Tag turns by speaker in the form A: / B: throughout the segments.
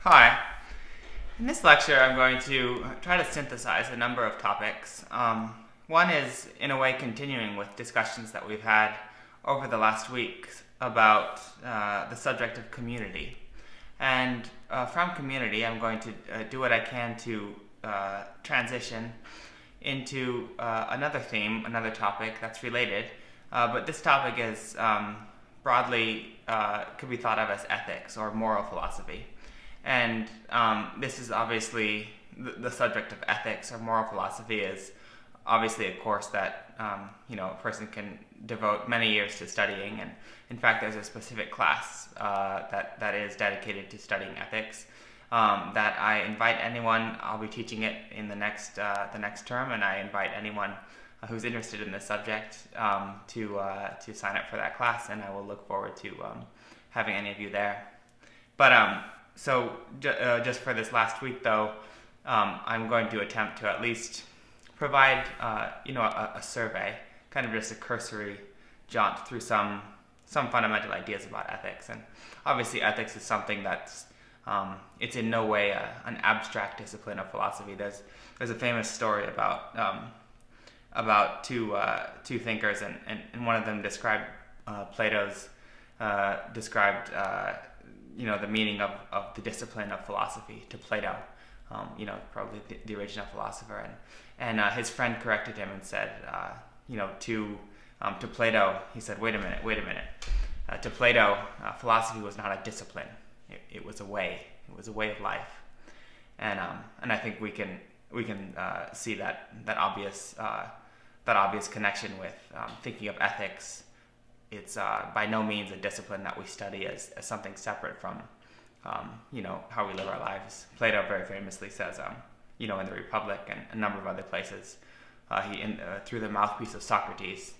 A: Hi. In this lecture, I'm going to try to synthesize a number of topics. One is, in a way, continuing with discussions that we've had over the last week about the subject of community. And from community, I'm going to do what I can to transition into another theme, another topic that's related. But this topic is broadly could be thought of as ethics or moral philosophy. And this is obviously the subject of ethics or moral philosophy is obviously a course that a person can devote many years to studying. And in fact, there's a specific class that is dedicated to studying ethics that I invite anyone. I'll be teaching it in the next term, and I invite anyone who's interested in this subject to sign up for that class, and I will look forward to having any of you there. But just for this last week, though, I'm going to attempt to at least provide, a survey, kind of just a cursory jaunt through some fundamental ideas about ethics. And obviously, ethics is something that's it's in no way an abstract discipline of philosophy. There's a famous story about two thinkers, and one of them described the meaning of the discipline of philosophy to Plato, probably the original philosopher, and his friend corrected him and said, to Plato, he said, wait a minute. To Plato, philosophy was not a discipline; it was a way. It was a way of life, and I think we can see that obvious connection with thinking of ethics. It's by no means a discipline that we study as something separate from, how we live our lives. Plato very famously says, in the Republic and a number of other places, through the mouthpiece of Socrates,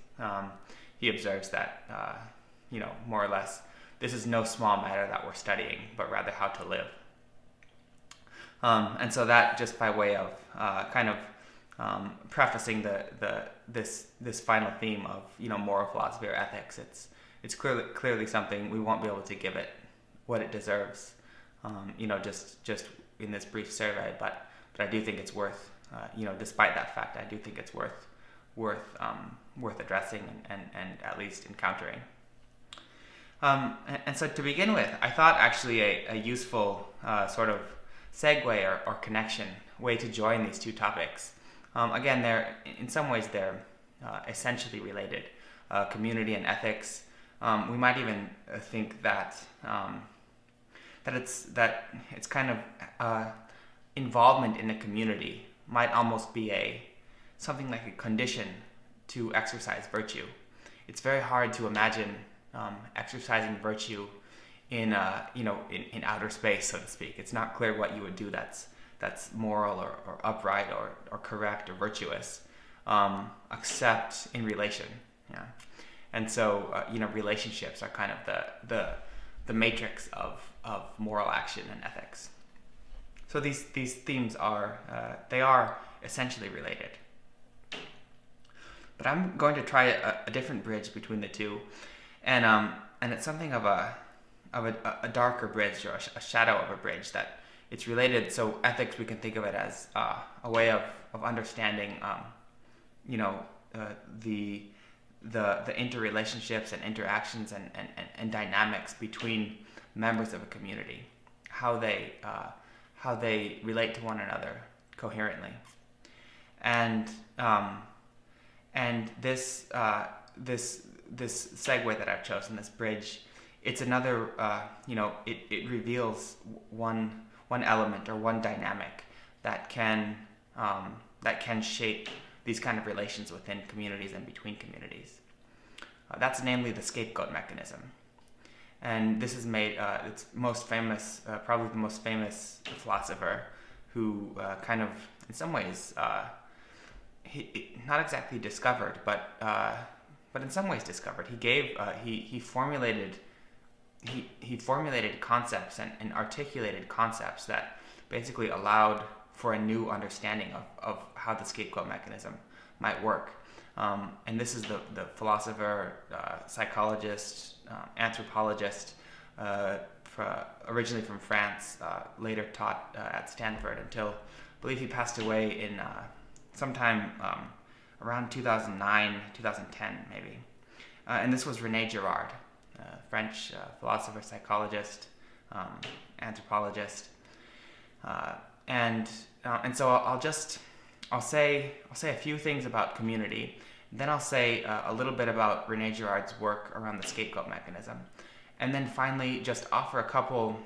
A: he observes that, more or less, this is no small matter that we're studying, but rather how to live. And so that, just by way of prefacing this final theme of moral philosophy or ethics, it's clearly something we won't be able to give it what it deserves, just in this brief survey. But I do think it's worth, despite that fact, I do think it's worth addressing and at least encountering. And so to begin with, I thought actually a useful sort of segue or connection way to join these two topics. Again, in some ways they're essentially related. Community and ethics. We might even think that it's kind of involvement in a community might almost be something like a condition to exercise virtue. It's very hard to imagine exercising virtue in outer space, so to speak. It's not clear what you would do that's moral or upright or correct or virtuous, except in relation. Yeah. And so relationships are kind of the matrix of moral action and ethics. So these themes are essentially related. But I'm going to try a different bridge between the two, and it's something of a darker bridge, or a shadow of a bridge, that it's related. So ethics, we can think of it as a way of understanding, the interrelationships and interactions and dynamics between members of a community, how they relate to one another coherently, and this segue that I've chosen, this bridge, it's another, it reveals one element or one dynamic that can shape these kind of relations within communities and between communities. That's namely the scapegoat mechanism. And this is made, it's most famous, probably the most famous philosopher who kind of, in some ways, he not exactly discovered, but in some ways discovered. He formulated concepts and articulated concepts that basically allowed for a new understanding of how the scapegoat mechanism might work. And this is the philosopher, psychologist, anthropologist, originally from France, later taught at Stanford until I believe he passed away in sometime around 2009, 2010 maybe. And this was René Girard, French philosopher, psychologist, anthropologist, and so I'll say a few things about community. Then I'll say a little bit about René Girard's work around the scapegoat mechanism, and then finally just offer a couple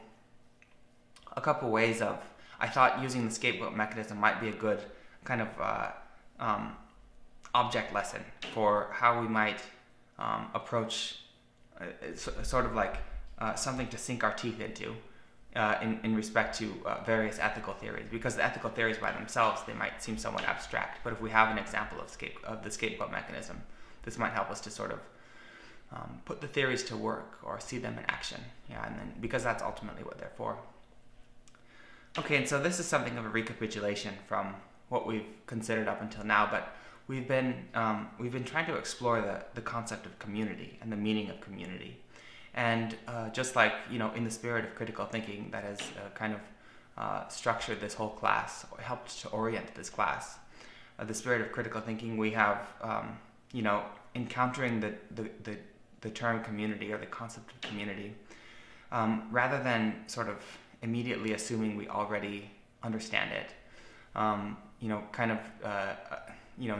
A: ways of, I thought using the scapegoat mechanism might be a good kind of object lesson for how we might approach sort of like something to sink our teeth into in respect to various ethical theories, because the ethical theories by themselves, they might seem somewhat abstract, but if we have an example of the scapegoat mechanism, this might help us to sort of put the theories to work or see them in action, and then because that's ultimately what they're for. Okay, and so this is something of a recapitulation from what we've considered up until now, but we've been trying to explore the concept of community and the meaning of community. And just like, in the spirit of critical thinking that has kind of structured this whole class, or helped to orient this class, the spirit of critical thinking, we have, encountering the term community or the concept of community, rather than sort of immediately assuming we already understand it, in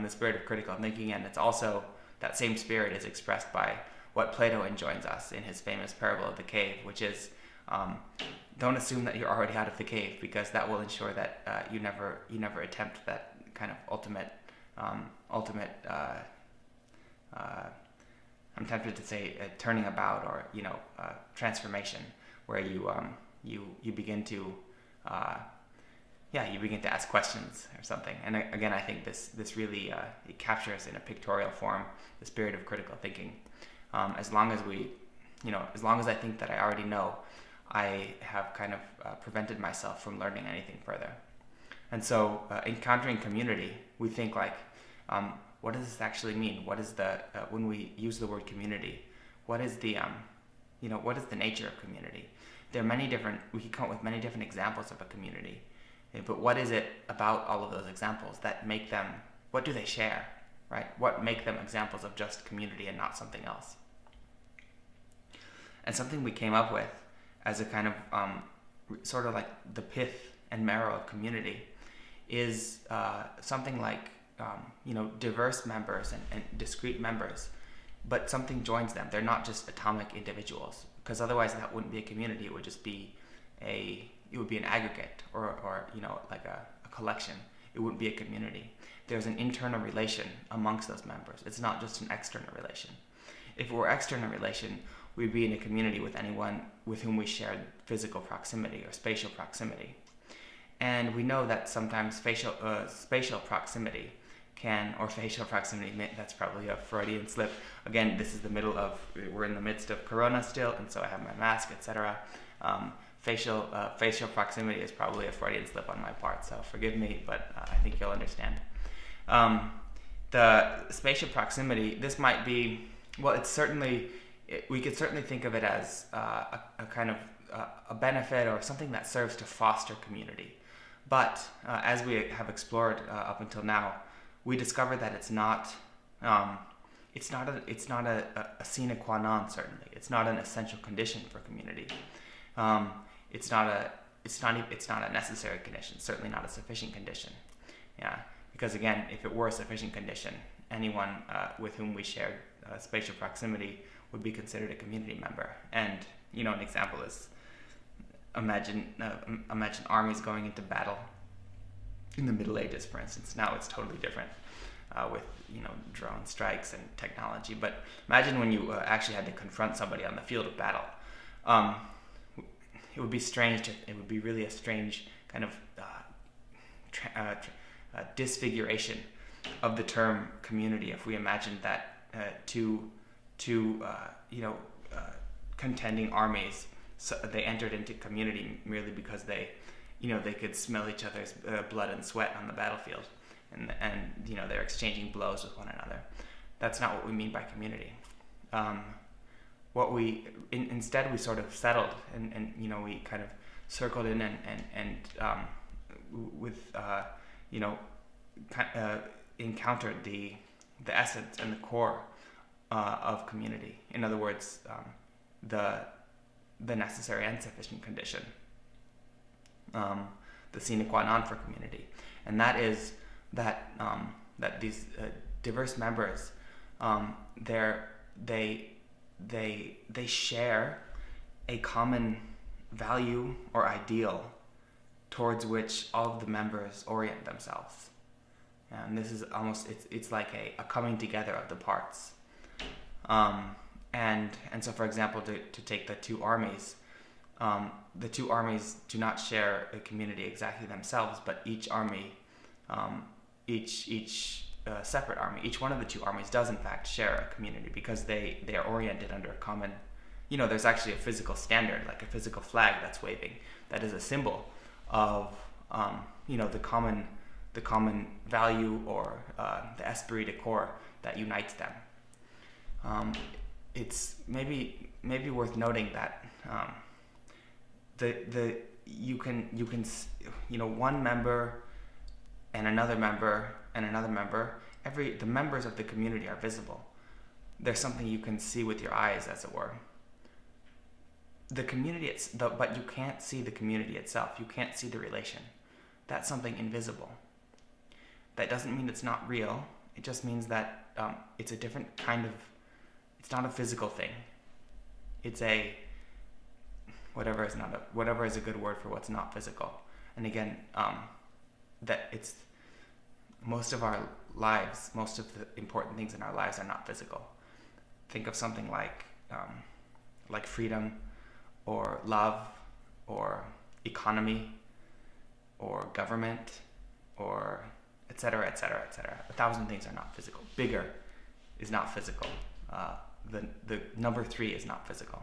A: the spirit of critical thinking, and it's also, that same spirit is expressed by what Plato enjoins us in his famous parable of the cave, which is don't assume that you're already out of the cave, because that will ensure that you never attempt that kind of ultimate I'm tempted to say turning about, or transformation, where you begin to ask questions or something. And again, I think this really it captures in a pictorial form the spirit of critical thinking. As long as I think that I already know, I have kind of prevented myself from learning anything further. And so, encountering community, we think like, what does this actually mean? What is when we use the word community, what is the nature of community? There are we can come up with many different examples of a community, but what is it about all of those examples that make them, what do they share, right? What make them examples of just community and not something else? And something we came up with as a kind of sort of like the pith and marrow of community is something like diverse members and discrete members, but something joins them. They're not just atomic individuals, because otherwise that wouldn't be a community. It would just be an aggregate or like a collection. It wouldn't be a community. There's an internal relation amongst those members. It's not just an external relation. If it were external relation, we'd be in a community with anyone with whom we shared physical proximity or spatial proximity. And we know that sometimes spatial proximity facial proximity, that's probably a Freudian slip. Again, we're in the midst of Corona still, and so I have my mask, etc. Facial proximity is probably a Freudian slip on my part, so forgive me, but I think you'll understand. The spatial proximity, this might be, well, we could certainly think of it as a kind of a benefit or something that serves to foster community. But as we have explored up until now, we discovered that it's not a sine qua non. Certainly, it's not an essential condition for community. It's not a necessary condition. Certainly not a sufficient condition. Yeah, because again, if it were a sufficient condition, anyone with whom we shared spatial proximity would be considered a community member. And an example is imagine armies going into battle in the Middle Ages, for instance. Now it's totally different with drone strikes and technology. But imagine when you actually had to confront somebody on the field of battle. It would be strange. It would be really a strange kind of disfiguration of the term community if we imagined that two contending armies, so they entered into community merely because they could smell each other's blood and sweat on the battlefield, and they're exchanging blows with one another. That's not what we mean by community. instead we sort of settled and we kind of circled in and encountered the essence and the core of community. In other words, the necessary and sufficient condition, the sine qua non for community, and that is that these diverse members, they share a common value or ideal towards which all of the members orient themselves. And this is almost, it's like a coming together of the parts. And so, for example, to take the two armies do not share a community exactly themselves, but each army, each separate army, each one of the two armies does in fact share a community, because they are oriented under a common, there's actually a physical standard, like a physical flag that's waving, that is a symbol of, the common value or the esprit de corps that unites them. It's maybe worth noting that one member and another member and another member, the members of the community are visible. There's something you can see with your eyes, as it were. The community, but you can't see the community itself. You can't see the relation. That's something invisible. That doesn't mean it's not real. It just means that it's a different kind of. It's not a physical thing. It's whatever is a good word for what's not physical. And again, that it's most of our lives, most of the important things in our lives are not physical. Think of something like freedom, or love, or economy, or government, or et cetera, et cetera, et cetera. 1,000 things are not physical. Bigger is not physical. The number 3 is not physical.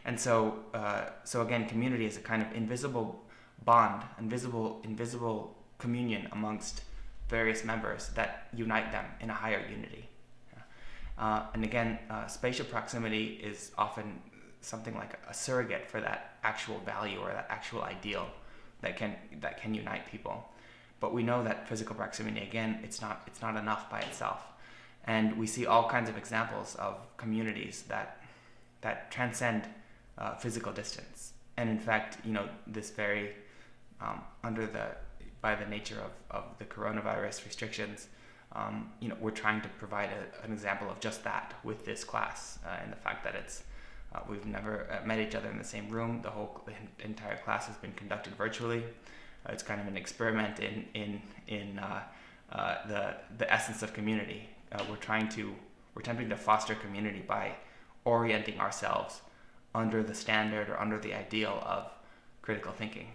A: And so again, community is a kind of invisible bond, invisible communion amongst various members that unite them in a higher unity. And again, spatial proximity is often something like a surrogate for that actual value or that actual ideal that can unite people. But we know that physical proximity, again, it's not enough by itself. And we see all kinds of examples of communities that transcend physical distance. And in fact, this very by the nature of the coronavirus restrictions, we're trying to provide an example of just that with this class, and the fact that we've never met each other in the same room. The entire class has been conducted virtually. It's kind of an experiment in the essence of community. We're attempting to foster community by orienting ourselves under the standard or under the ideal of critical thinking.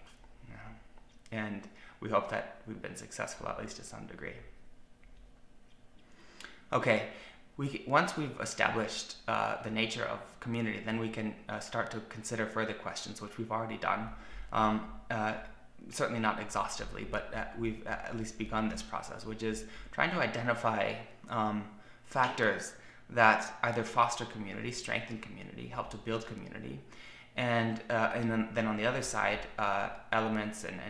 A: And we hope that we've been successful, at least to some degree. Okay, once we've established the nature of community, then we can start to consider further questions, which we've already done. Certainly not exhaustively, but we've at least begun this process, which is trying to identify factors that either foster community, strengthen community, help to build community, and then on the other side, elements and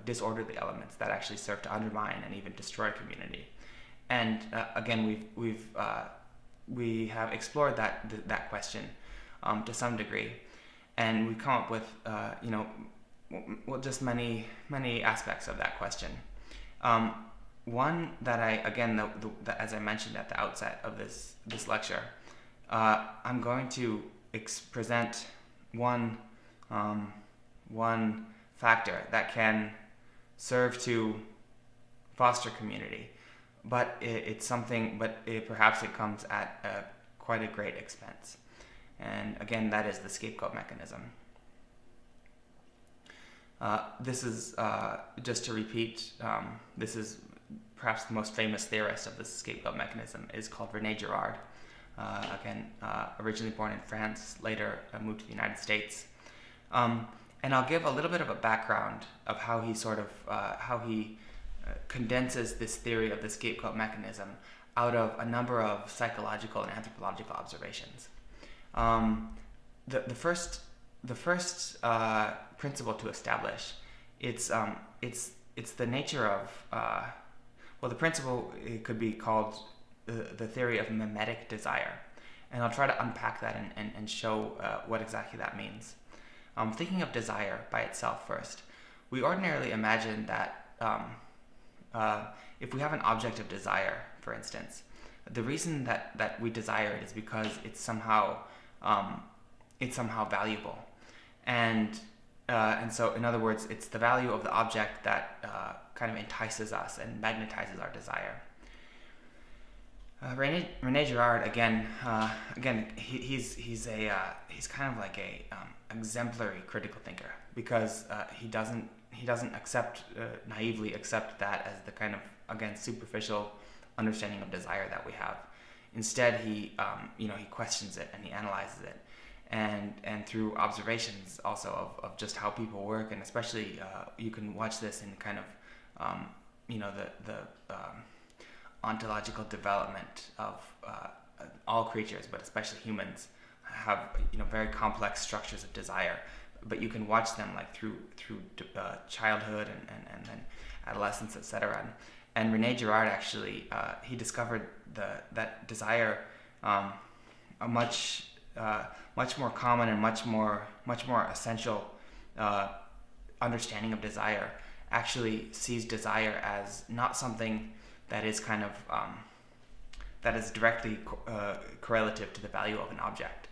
A: disorderly elements that actually serve to undermine and even destroy community. And again, we have explored that question to some degree, and we've come up with just many aspects of that question. One that as I mentioned at the outset of this lecture, I'm going to present one factor that can serve to foster community, but perhaps it comes at quite a great expense. And again, that is the scapegoat mechanism. This is, just to repeat, this is perhaps the most famous theorist of the scapegoat mechanism, is called René Girard. Originally born in France, later moved to the United States. And I'll give a little bit of a background of how he condenses this theory of the scapegoat mechanism out of a number of psychological and anthropological observations. The first principle to establish, it's the nature of the principle, it could be called the theory of memetic desire, and I'll try to unpack that and show what exactly that means. Thinking of desire by itself first, we ordinarily imagine that if we have an object of desire, for instance, the reason that we desire it is because it's somehow valuable, and so in other words, it's the value of the object that kind of entices us and magnetizes our desire. René Girard again, he's kind of like a exemplary critical thinker, because he doesn't naively accept that as the kind of, again, superficial understanding of desire that we have. Instead, he questions it and he analyzes it, and through observations also of just how people work, and especially you can watch this in kind of the ontological development of all creatures, but especially humans, have very complex structures of desire, but you can watch them like through childhood and then adolescence, etc. And René Girard actually he discovered that desire, a much more common and much more essential understanding of desire, actually sees desire as not something that is kind of that is directly correlative to the value of an object,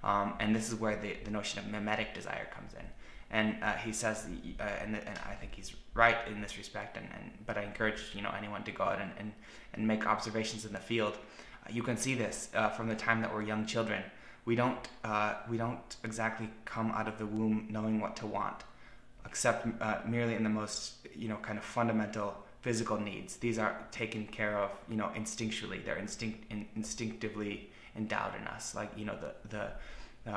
A: and this is where the notion of memetic desire comes in. And he says, and I think he's right in this respect, but I encourage anyone to go out and make observations in the field. You can see this from the time that we're young children. We don't exactly come out of the womb knowing what to want, except merely in the most kind of fundamental physical needs. These are taken care of instinctually. They're instinctively endowed in us, like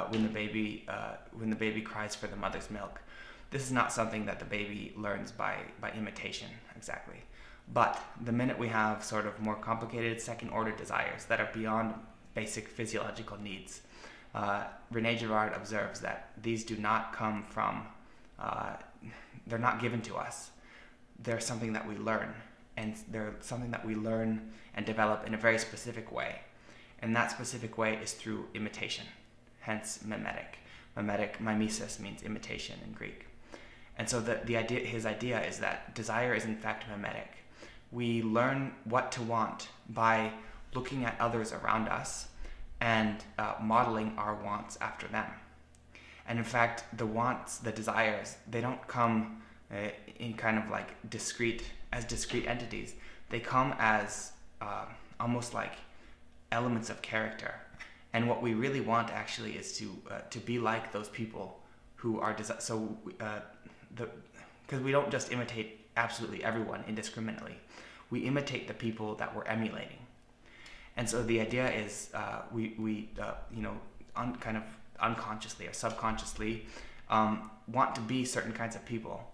A: when the baby cries for the mother's milk. This is not something that the baby learns by imitation exactly. But the minute we have sort of more complicated second order desires that are beyond basic physiological needs, René Girard observes that these do not come from, they're not given to us. They're something that we learn, and they're something that we learn and develop in a very specific way. And that specific way is through imitation, hence memetic. Mimesis means imitation in Greek. And so his idea is that desire is in fact memetic. We learn what to want by looking at others around us and modeling our wants after them. And in fact, the wants, the desires, they don't come in kind of like discrete entities. They come as almost like elements of character. And what we really want actually is to be like those people who are because we don't just imitate absolutely everyone indiscriminately. We imitate the people that we're emulating. And so the idea is we kind of unconsciously or subconsciously want to be certain kinds of people.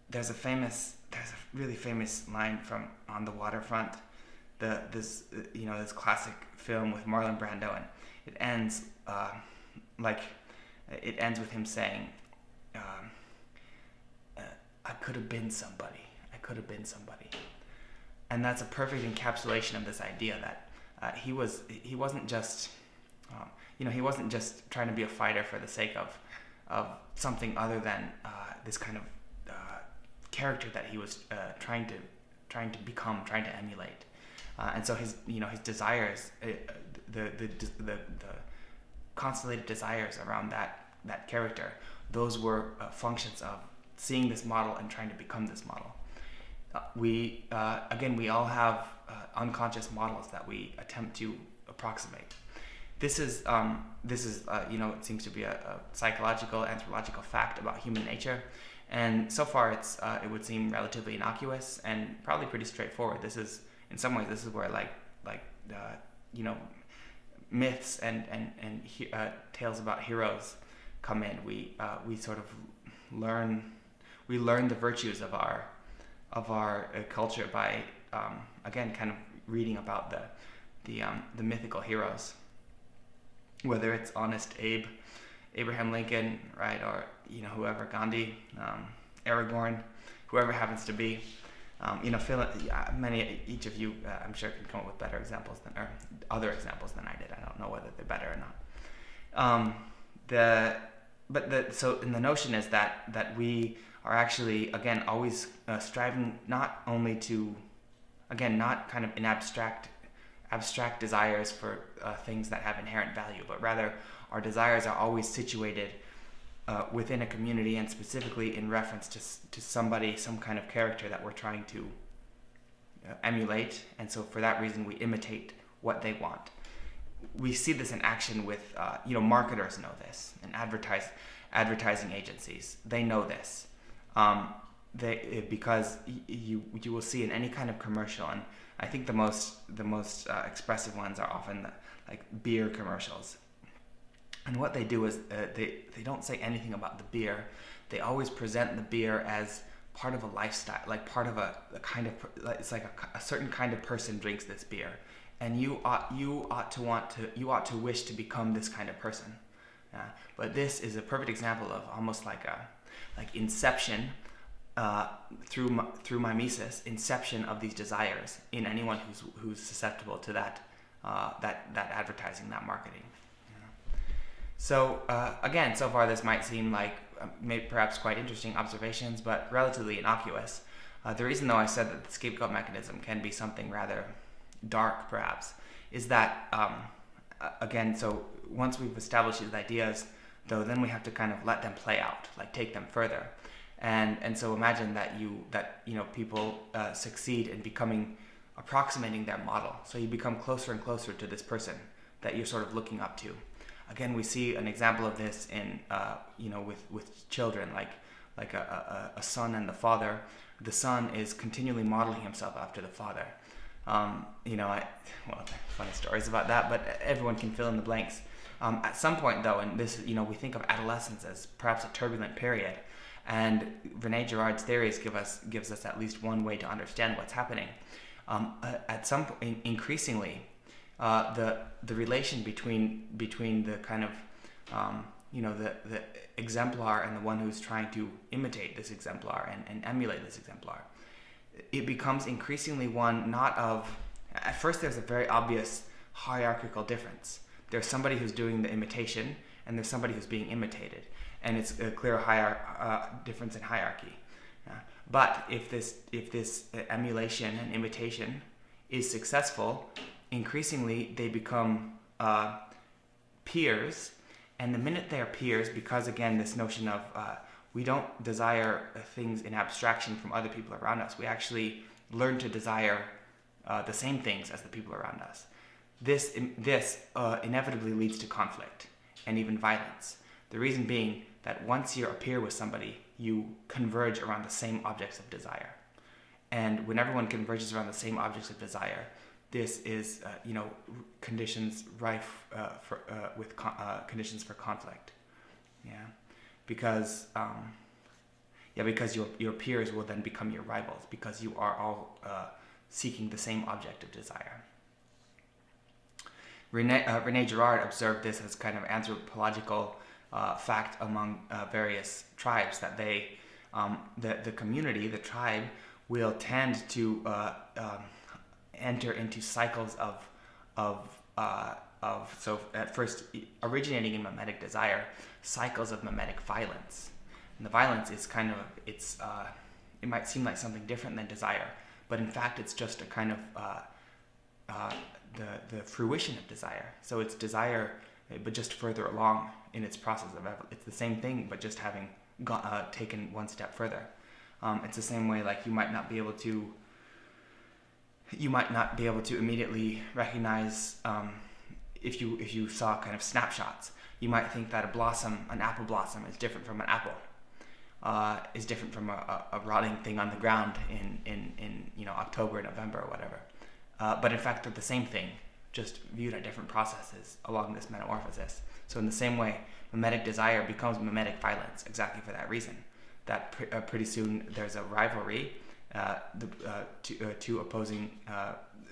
A: There's a really famous line from On the Waterfront, this classic film with Marlon Brando, and it ends with him saying, I could have been somebody. And that's a perfect encapsulation of this idea that he wasn't just trying to be a fighter for the sake of something other than this kind of character that he was trying to become, trying to emulate. And so his desires, the constellated desires around that character, those were functions of seeing this model and trying to become this model. We all have unconscious models that we attempt to approximate. This is it seems to be a psychological, anthropological fact about human nature, and so far it would seem relatively innocuous and probably pretty straightforward. This is, in some ways, this is where myths and tales about heroes come in. We sort of learn the virtues of our culture by again kind of reading about the mythical heroes, whether it's Honest Abe, Abraham Lincoln, right, or whoever, Gandhi, Aragorn, whoever happens to be. Each of you, I'm sure, can come up with better examples or other examples than I did. I don't know whether they're better or not. So the notion is that we are actually, again, always striving not only to, again, not kind of in abstract desires for things that have inherent value, but rather our desires are always situated within a community, and specifically in reference to somebody, some kind of character that we're trying to emulate. And so for that reason, we imitate what they want. We see this in action with, marketers know this, and advertising agencies, they know this. Because you will see in any kind of commercial, and I think the most expressive ones are often like beer commercials. And what they do is they don't say anything about the beer. They always present the beer as part of a lifestyle, like part of a kind of, it's like a certain kind of person drinks this beer, and you ought to wish to become this kind of person. But this is a perfect example of almost like inception through mimesis, inception of these desires in anyone who's susceptible to that advertising, that marketing. So again, so far this might seem like perhaps quite interesting observations, but relatively innocuous. The reason, though, I said that the scapegoat mechanism can be something rather dark, perhaps, is that again, so once we've established these ideas, though, then we have to kind of let them play out, like take them further. And so imagine that people succeed in approximating their model. So you become closer and closer to this person that you're sort of looking up to. Again, we see an example of this in with children, like a son and the father. The son is continually modeling himself after the father. Funny stories about that, but everyone can fill in the blanks. At some point, though, and this, we think of adolescence as perhaps a turbulent period, and René Girard's theories gives us at least one way to understand what's happening. At some point, increasingly, the relation between the kind of the exemplar and the one who's trying to imitate this exemplar and emulate this exemplar, it becomes increasingly one not of, at first there's a very obvious hierarchical difference. There's somebody who's doing the imitation, and there's somebody who's being imitated, and it's a clear difference in hierarchy. But if this emulation and imitation is successful, increasingly they become peers, and the minute they are peers, because again this notion of we don't desire things in abstraction from other people around us, we actually learn to desire the same things as the people around us. This inevitably leads to conflict and even violence. The reason being that once you're a peer with somebody, you converge around the same objects of desire. And when everyone converges around the same objects of desire, this is, conditions rife with conditions for conflict. Because your peers will then become your rivals, because you are all seeking the same object of desire. René Girard observed this as kind of anthropological fact among various tribes, that the community, the tribe, will tend to enter into cycles so at first originating in memetic desire, cycles of memetic violence. And the violence is kind of, it might seem like something different than desire, but in fact it's just a kind of the fruition of desire. So it's desire, but just further along in its process of it's the same thing, but just having taken one step further. It's the same way, like you might not be able to immediately recognize if you saw kind of snapshots. You might think that an apple blossom is different from an apple, is different from a rotting thing on the ground in October, November, or whatever. But in fact, they're the same thing, just viewed at different processes along this metamorphosis. So in the same way, memetic desire becomes memetic violence exactly for that reason. That pretty soon there's a rivalry, two opposing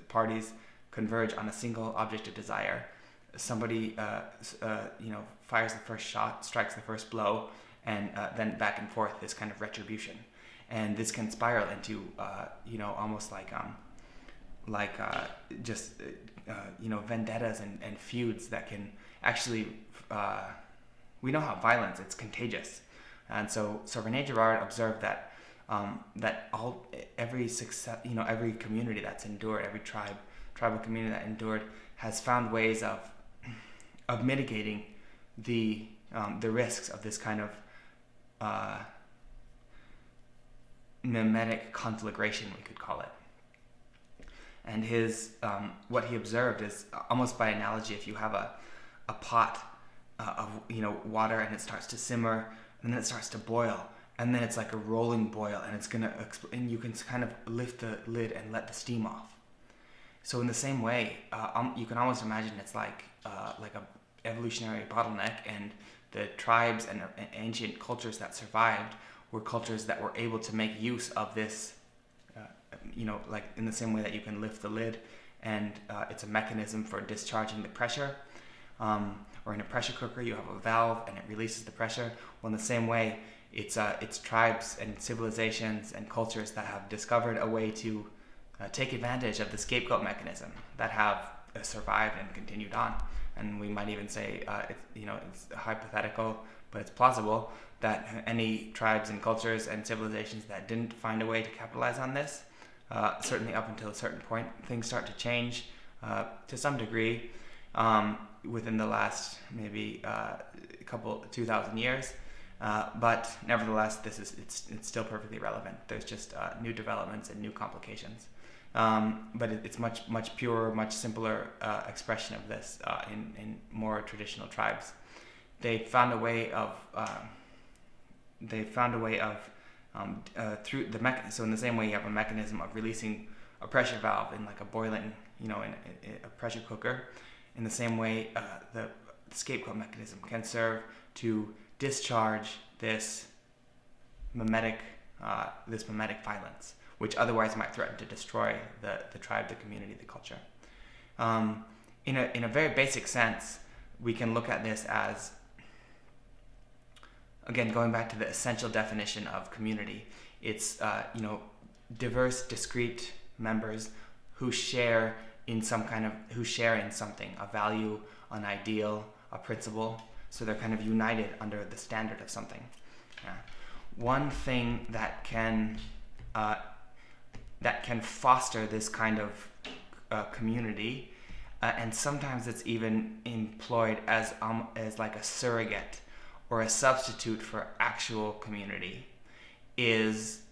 A: parties converge on a single object of desire. Somebody fires the first shot, strikes the first blow, and then back and forth, this kind of retribution. And this can spiral into almost like vendettas and feuds that can actually, we know how violence, it's contagious. And so René Girard observed that every community that's endured, every tribal community that endured, has found ways of mitigating the risks of this kind of memetic conflagration, we could call it. And his what he observed is almost by analogy, if you have a pot of water and it starts to simmer and then it starts to boil, and then it's like a rolling boil, and it's gonna and you can kind of lift the lid and let the steam off. So in the same way, you can almost imagine it's like a evolutionary bottleneck, and the tribes and ancient cultures that survived were cultures that were able to make use of this, like in the same way that you can lift the lid, and it's a mechanism for discharging the pressure. Or in a pressure cooker, you have a valve and it releases the pressure. Well, in the same way, it's tribes and civilizations and cultures that have discovered a way to take advantage of the scapegoat mechanism, that have survived and continued on. And we might even say, it's hypothetical, but it's plausible that any tribes and cultures and civilizations that didn't find a way to capitalize on this, certainly up until a certain point, things start to change to some degree within the last maybe 2,000 years. But nevertheless, it's still perfectly relevant. There's just new developments and new complications. But it's much purer, much simpler expression of this in more traditional tribes. They found a way of through the so in the same way you have a mechanism of releasing a pressure valve in like a boiling, in a pressure cooker. In the same way, the scapegoat mechanism can serve to discharge this memetic violence, which otherwise might threaten to destroy the tribe, the community, the culture. In a very basic sense, we can look at this as, again, going back to the essential definition of community, it's diverse, discrete members who share in something, a value, an ideal, a principle. So they're kind of united under the standard of something. Yeah. One thing that can foster this kind of community, and sometimes it's even employed as like a surrogate or a substitute for actual community, is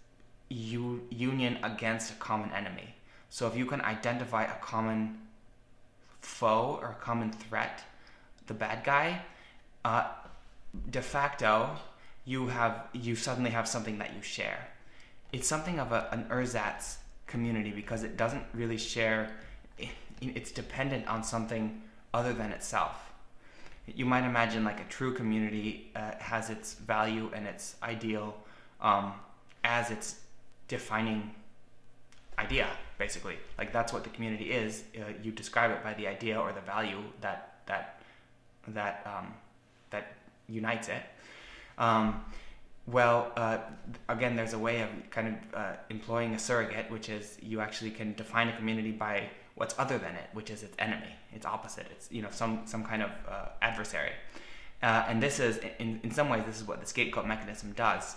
A: union against a common enemy. So if you can identify a common foe or a common threat, the bad guy, de facto, you suddenly have something that you share. It's something of an ersatz community because it doesn't really share. It's dependent on something other than itself. You might imagine like a true community has its value and its ideal as its defining idea, basically. Like that's what the community is. You describe it by the idea or the value that unites it. Again, there's a way of kind of employing a surrogate, which is you actually can define a community by what's other than it, which is its enemy, its opposite. It's some kind of adversary. And this is, in some ways, this is what the scapegoat mechanism does.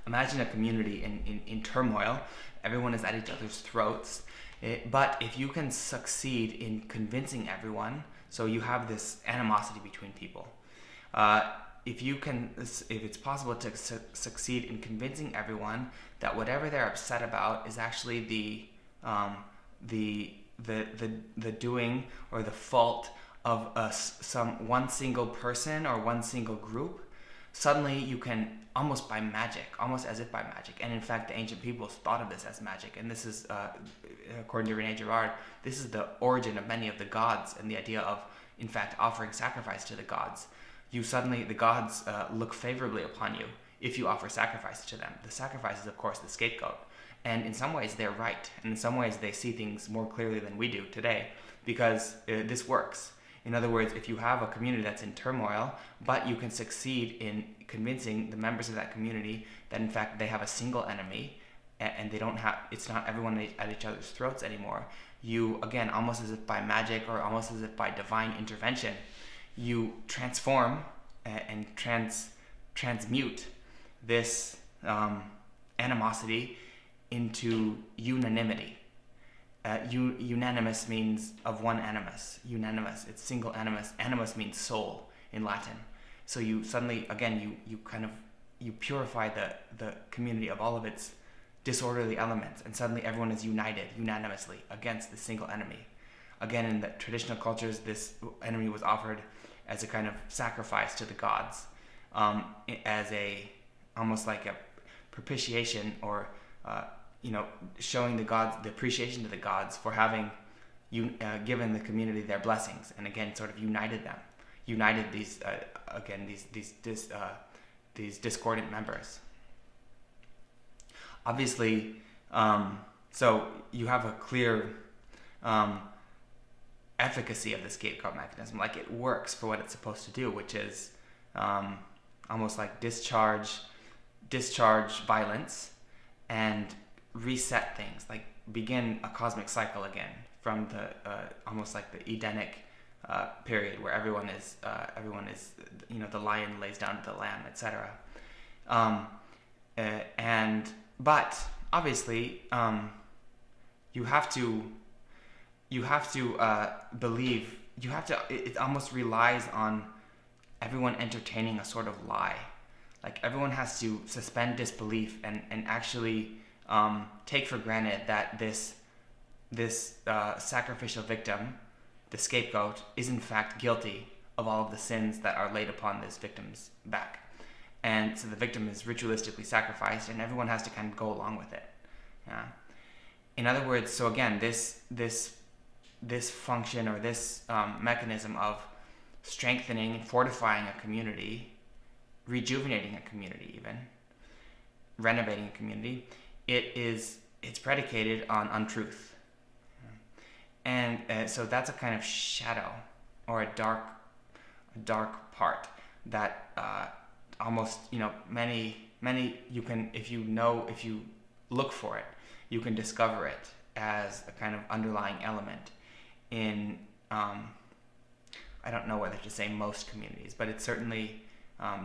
A: Imagine a community in turmoil. Everyone is at each other's throats. But if you can succeed in convincing everyone, so you have this animosity between people. If it's possible to succeed in convincing everyone that whatever they're upset about is actually the doing or the fault of one single person or one single group, suddenly you can almost as if by magic. And in fact, the ancient peoples thought of this as magic. And this is, according to René Girard, this is the origin of many of the gods and the idea of, in fact, offering sacrifice to the gods. The gods look favorably upon you if you offer sacrifice to them. The sacrifice is, of course, the scapegoat. And in some ways, they're right. And in some ways, they see things more clearly than we do today, because this works. In other words, if you have a community that's in turmoil, but you can succeed in convincing the members of that community that in fact they have a single enemy, and they don't have, it's not everyone at each other's throats anymore, you, again, almost as if by magic or almost as if by divine intervention, you transform and transmute this animosity into unanimity. Unanimous means of one animus. Unanimous, it's single animus. Animus means soul in Latin. So you suddenly, again, you purify the community of all of its disorderly elements, and suddenly everyone is united unanimously against the single enemy. Again, in the traditional cultures, this enemy was offered as a kind of sacrifice to the gods, as almost like a propitiation, or showing the gods the appreciation to the gods for having given the community their blessings, and again sort of united these these discordant members. Obviously, so you have a clear efficacy of the scapegoat mechanism, like it works for what it's supposed to do, which is almost like discharge violence and reset things, like begin a cosmic cycle again from the almost like the Edenic period, where everyone is the lion lays down to the lamb, etc. But obviously you have to believe, it almost relies on everyone entertaining a sort of lie. Like everyone has to suspend disbelief and actually take for granted that this sacrificial victim, the scapegoat, is in fact guilty of all of the sins that are laid upon this victim's back. And so the victim is ritualistically sacrificed, and everyone has to kind of go along with it. Yeah. In other words, so again, this function, or this mechanism of strengthening and fortifying a community, rejuvenating a community, even renovating a community, it's predicated on untruth. And so that's a kind of shadow, or a dark part that almost, many you can, if you look for it, you can discover it as a kind of underlying element in I don't know whether to say most communities, but it's certainly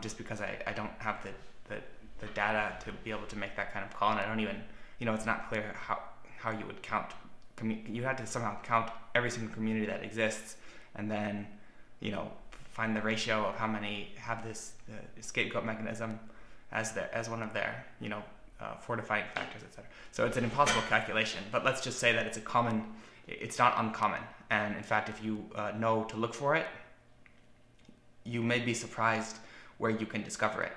A: just because I don't have the data to be able to make that kind of call, and I don't even, it's not clear how you would count. You had to somehow count every single community that exists, and then, find the ratio of how many have this scapegoat mechanism as one of their, fortifying factors, etc. So it's an impossible calculation, but let's just say that it's not uncommon, and in fact, if you know to look for it, you may be surprised where you can discover it.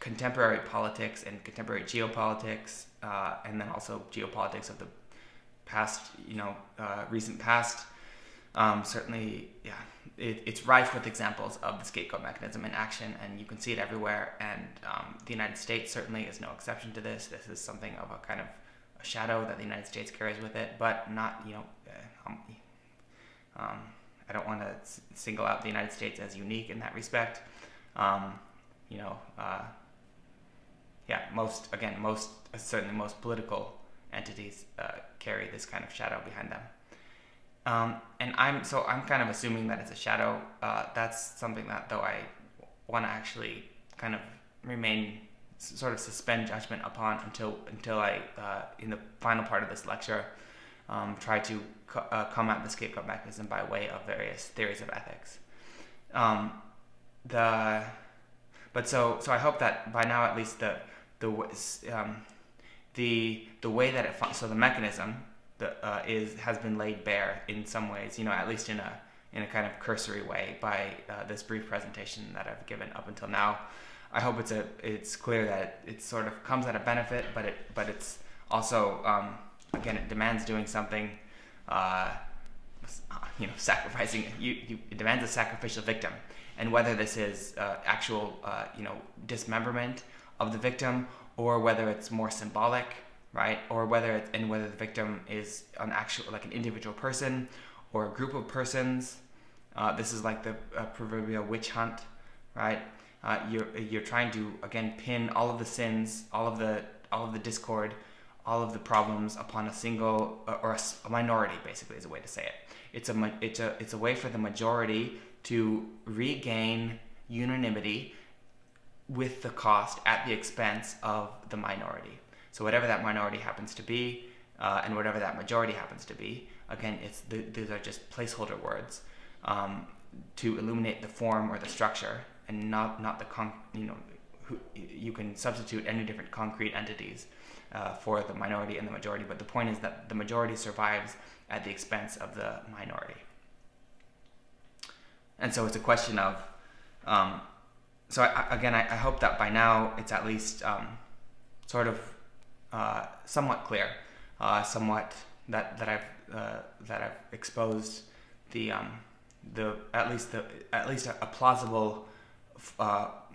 A: Contemporary politics and contemporary geopolitics, and then also geopolitics of the past, recent past, certainly, yeah, it's rife with examples of the scapegoat mechanism in action, and you can see it everywhere. And the United States certainly is no exception to this. This is something of a kind of a shadow that the United States carries with it, but not, I don't want to single out the United States as unique in that respect. Certainly most political entities carry this kind of shadow behind them. And I'm kind of assuming that it's a shadow. That's something that, though, I want to actually kind of sort of suspend judgment upon until I, in the final part of this lecture, try to come at the scapegoat mechanism by way of various theories of ethics. So I hope that by now at least the way that the mechanism has been laid bare in some ways, at least in a kind of cursory way by this brief presentation that I've given up until now. I hope it's clear that it sort of comes at a benefit, but it's also again, it demands doing something, sacrificing. It demands a sacrificial victim, and whether this is actual dismemberment of the victim, or whether it's more symbolic, right? Or whether the victim is an actual, like an individual person or a group of persons. This is like the proverbial witch hunt, right? You're trying to again pin all of the sins, all of the discord, all of the problems upon a single or a minority. Basically, is a way to say it. It's a way for the majority to regain unanimity with the cost at the expense of the minority. So whatever that minority happens to be, and whatever that majority happens to be, again, these are just placeholder words to illuminate the form or the structure, and not the you can substitute any different concrete entities for the minority and the majority. But the point is that the majority survives at the expense of the minority. And so it's a question of, I hope that by now it's at least sort of somewhat clear, somewhat that I've exposed the at least a plausible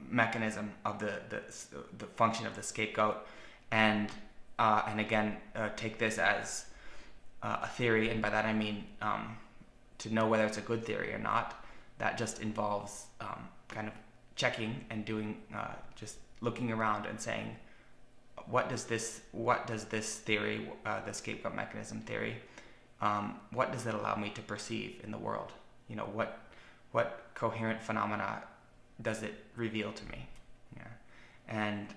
A: mechanism of the function of the scapegoat, and again take this as a theory, and by that I mean to know whether it's a good theory or not. That just involves kind of checking and doing, just looking around and saying, what does this theory, the scapegoat mechanism theory, what does it allow me to perceive in the world? What coherent phenomena does it reveal to me? Yeah, and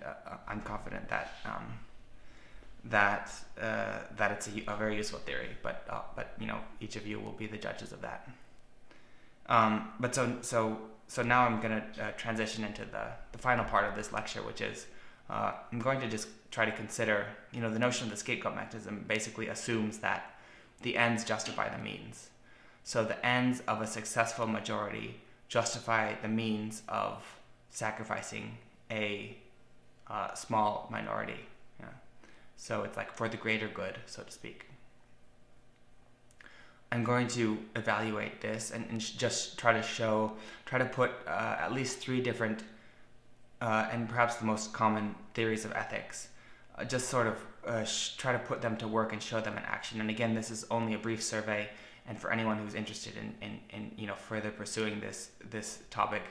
A: I'm confident that it's a very useful theory, but each of you will be the judges of that. But so now I'm going to transition into the final part of this lecture, which is I'm going to just try to consider, the notion of the scapegoat mechanism basically assumes that the ends justify the means. So the ends of a successful majority justify the means of sacrificing a small minority. Yeah. So it's like for the greater good, so to speak. I'm going to evaluate this and just try to put at least three different and perhaps the most common theories of ethics, just sort of try to put them to work and show them in action. And again, this is only a brief survey, and for anyone who's interested in further pursuing this topic,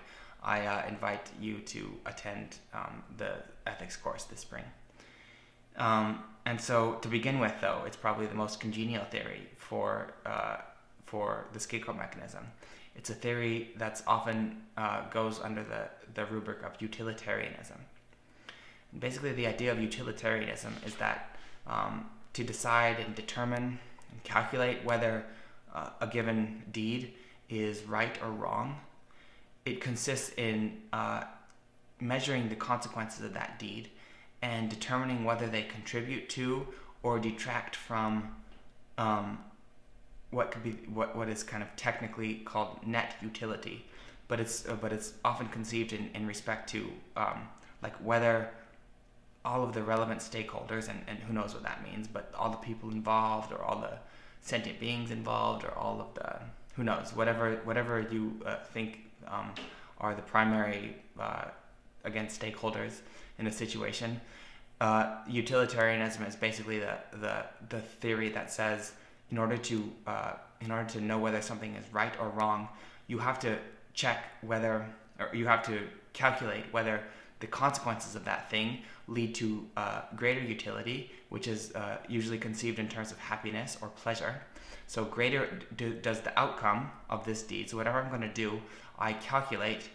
A: I invite you to attend the ethics course this spring. And so to begin with, though, it's probably the most congenial theory for the scapegoat mechanism. It's a theory that's often goes under the rubric of utilitarianism. And basically, the idea of utilitarianism is that to decide and determine and calculate whether a given deed is right or wrong, it consists in measuring the consequences of that deed and determining whether they contribute to or detract from what is kind of technically called net utility, but it's often conceived in respect to like whether all of the relevant stakeholders, and who knows what that means, but all the people involved, or all the sentient beings involved, or all of the, who knows, whatever you think are the primary again stakeholders in a situation. Utilitarianism is basically the theory that says in order to know whether something is right or wrong, you have to check whether, or you have to calculate whether the consequences of that thing lead to greater utility, which is usually conceived in terms of happiness or pleasure. So greater does the outcome of this deed, so whatever I'm going to do, I calculate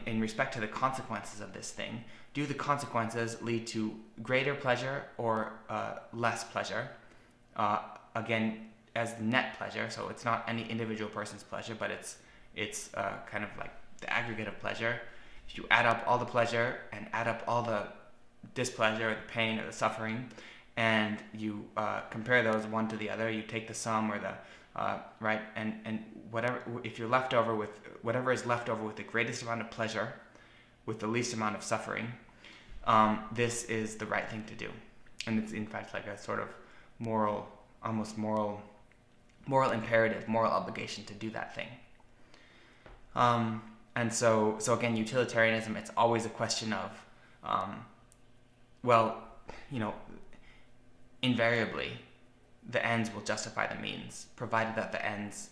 A: in respect to the consequences of this thing. Do the consequences lead to greater pleasure or less pleasure? Again, as the net pleasure, so it's not any individual person's pleasure, but it's kind of like the aggregate of pleasure. If you add up all the pleasure and add up all the displeasure, or the pain, or the suffering, and you compare those one to the other, you take the sum or the right, and whatever, if you're left over with whatever is left over with the greatest amount of pleasure, with the least amount of suffering, this is the right thing to do, and it's in fact like a sort of moral imperative, moral obligation to do that thing. And so again, utilitarianism, it's always a question of well, invariably, the ends will justify the means, provided that the ends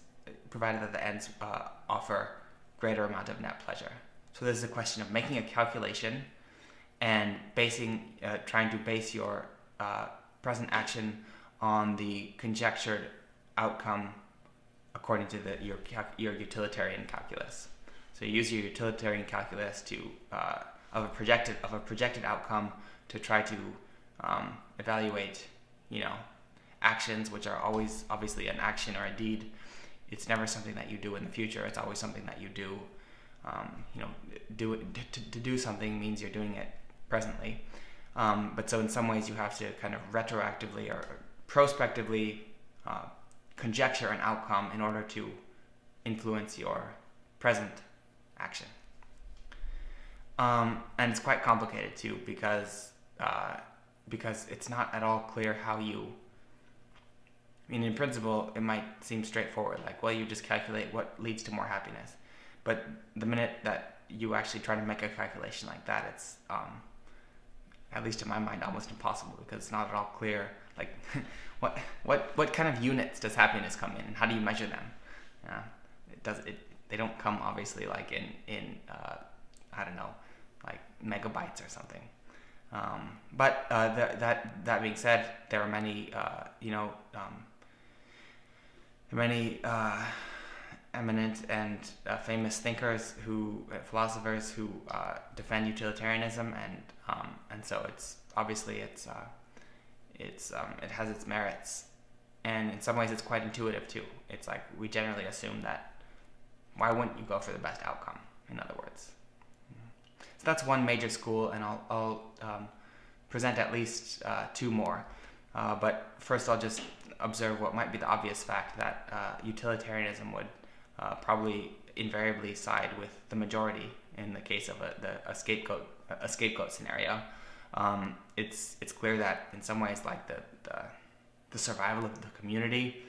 A: offer greater amount of net pleasure. So this is a question of making a calculation and trying to base your present action on the conjectured outcome according to your utilitarian calculus. So you use your utilitarian calculus of a projected outcome to try to evaluate, actions, which are always obviously an action or a deed. It's never something that you do in the future. It's always something that you do. To do something means you're doing it presently. But so in some ways you have to kind of retroactively or prospectively conjecture an outcome in order to influence your present action. And it's quite complicated too, because it's not at all clear how you. In principle, it might seem straightforward, like, well, you just calculate what leads to more happiness. But the minute that you actually try to make a calculation like that, it's, at least in my mind, almost impossible, because it's not at all clear, like, what kind of units does happiness come in, and how do you measure them? They don't come obviously like in I don't know, like megabytes or something. But that being said, there are many eminent and famous thinkers philosophers who defend utilitarianism, and so it's obviously it has its merits, and in some ways it's quite intuitive too. It's like we generally assume that why wouldn't you go for the best outcome? In other words, so that's one major school, and I'll present at least two more. But first, I'll just observe what might be the obvious fact that utilitarianism would probably invariably side with the majority in the case of a scapegoat scenario. It's clear that in some ways, like the survival of the community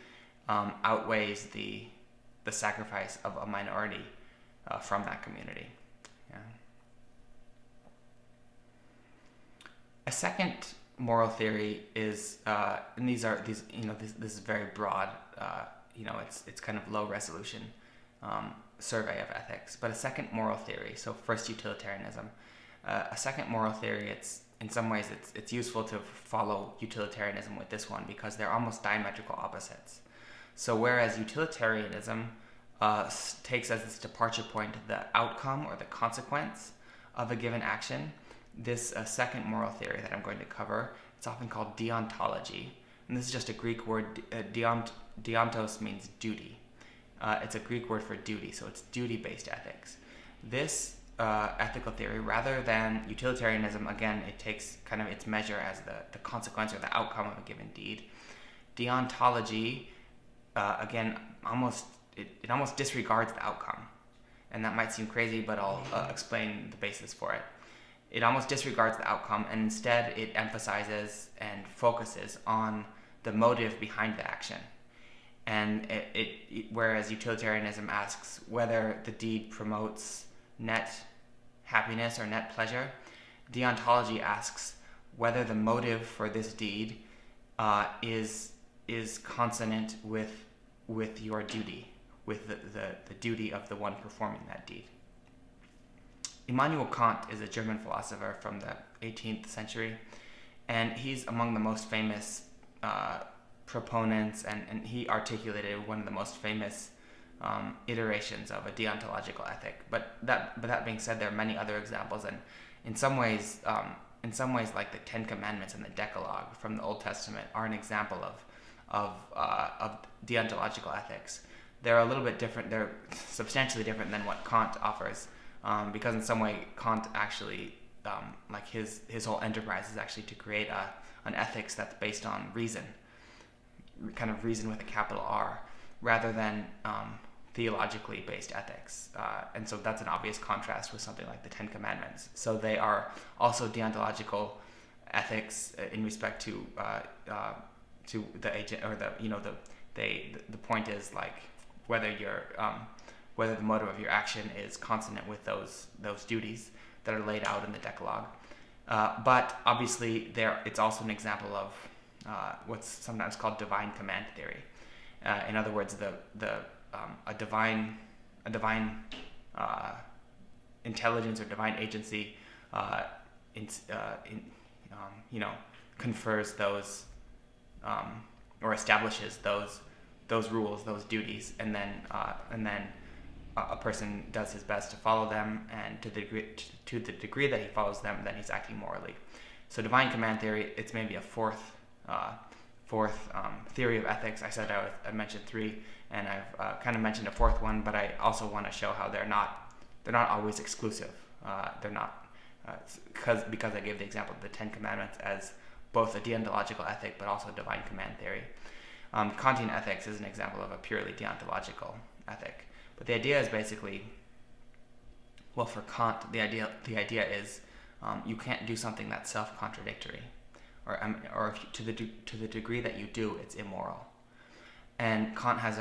A: outweighs the sacrifice of a minority from that community. Yeah. A second moral theory is, and this is very broad. It's kind of low resolution survey of ethics. But a second moral theory. So first utilitarianism. A second moral theory. In some ways it's useful to follow utilitarianism with this one because they're almost diametrical opposites. So whereas utilitarianism takes as its departure point the outcome or the consequence of a given action, this second moral theory that I'm going to cover, it's often called deontology. And this is just a Greek word. Deontos means duty. It's a Greek word for duty, so it's duty-based ethics. This ethical theory, rather than utilitarianism, again, it takes kind of its measure as the consequence or the outcome of a given deed. Deontology, again, it almost disregards the outcome. And that might seem crazy, but I'll explain the basis for it. It almost disregards the outcome, and instead it emphasizes and focuses on the motive behind the action. And whereas utilitarianism asks whether the deed promotes net happiness or net pleasure, deontology asks whether the motive for this deed is consonant with your duty, with the duty of the one performing that deed. Immanuel Kant is a German philosopher from the 18th century, and he's among the most famous proponents, and he articulated one of the most famous iterations of a deontological ethic. But that being said, there are many other examples, and in some ways, like the Ten Commandments and the Decalogue from the Old Testament are an example of deontological ethics. They're a little bit different. They're substantially different than what Kant offers. Because in some way Kant actually, like his whole enterprise is actually to create an ethics that's based on reason, kind of reason with a capital R, rather than theologically based ethics. And so that's an obvious contrast with something like the Ten Commandments. So they are also deontological ethics in respect to the agent, or the point is like whether the motive of your action is consonant with those duties that are laid out in the Decalogue. But obviously, it's also an example of what's sometimes called divine command theory. In other words, a divine intelligence or divine agency, confers those or establishes those rules, those duties, and then a person does his best to follow them, and to the degree that he follows them, then he's acting morally. So divine command theory, it's maybe a fourth theory of ethics. I said I mentioned three, and I've kind of mentioned a fourth one, but I also want to show how they're not always exclusive. They're not because I gave the example of the Ten Commandments as both a deontological ethic, but also divine command theory. Kantian ethics is an example of a purely deontological ethic. But the idea is basically, well, for Kant, the idea is you can't do something that's self-contradictory, or to the degree that you do, it's immoral. And Kant has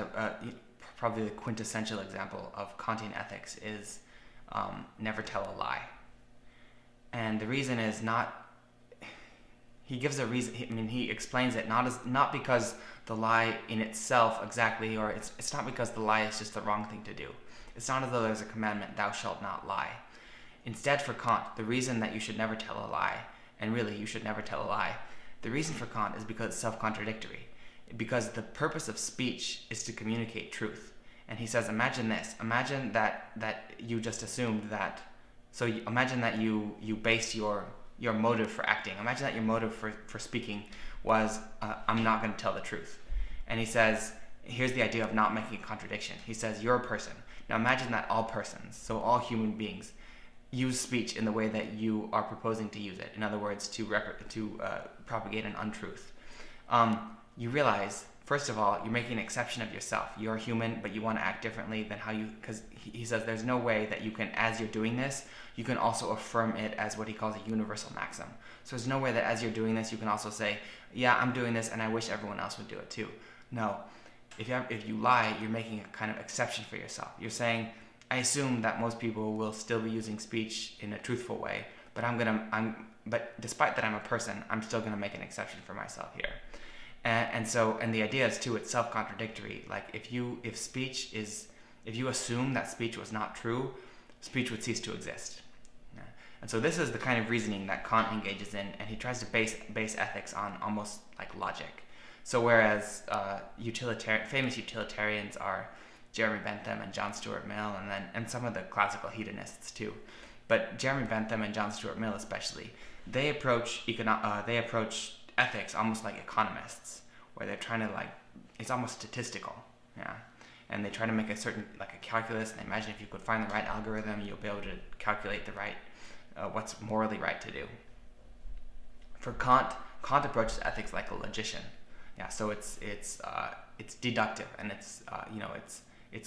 A: probably the quintessential example of Kantian ethics is never tell a lie. And the reason is not. He gives a reason. He explains it not because the lie in itself exactly, or it's not because the lie is just the wrong thing to do. It's not as though there's a commandment, thou shalt not lie. Instead, for Kant, the reason that you should never tell a lie, and really you should never tell a lie, the reason for Kant is because it's self-contradictory. Because the purpose of speech is to communicate truth. And he says, imagine this. Imagine that you just assumed that. So imagine that you based your motive for acting. Imagine that your motive for speaking was, I'm not going to tell the truth. And he says, here's the idea of not making a contradiction. He says, you're a person. Now imagine that all persons, so all human beings, use speech in the way that you are proposing to use it. In other words, to propagate an untruth. You realize, first of all, you're making an exception of yourself. You're human, but you want to act differently than how you... Because he says there's no way that you can, as you're doing this, you can also affirm it as what he calls a universal maxim. So there's no way that as you're doing this, you can also say, yeah, I'm doing this, and I wish everyone else would do it too. No. If you lie, you're making a kind of exception for yourself. You're saying, I assume that most people will still be using speech in a truthful way, but despite that I'm a person, I'm still gonna make an exception for myself here. And the idea is too, it's self-contradictory. Like if you assume that speech was not true, speech would cease to exist. Yeah. And so this is the kind of reasoning that Kant engages in, and he tries to base ethics on almost like logic. So whereas famous utilitarians are Jeremy Bentham and John Stuart Mill, and some of the classical hedonists too, but Jeremy Bentham and John Stuart Mill especially, they approach ethics almost like economists, where they're trying to it's almost statistical, yeah. And they try to make a calculus, and they imagine if you could find the right algorithm, you'll be able to calculate the right, what's morally right to do. For Kant approaches ethics like a logician, yeah. So it's deductive, and it's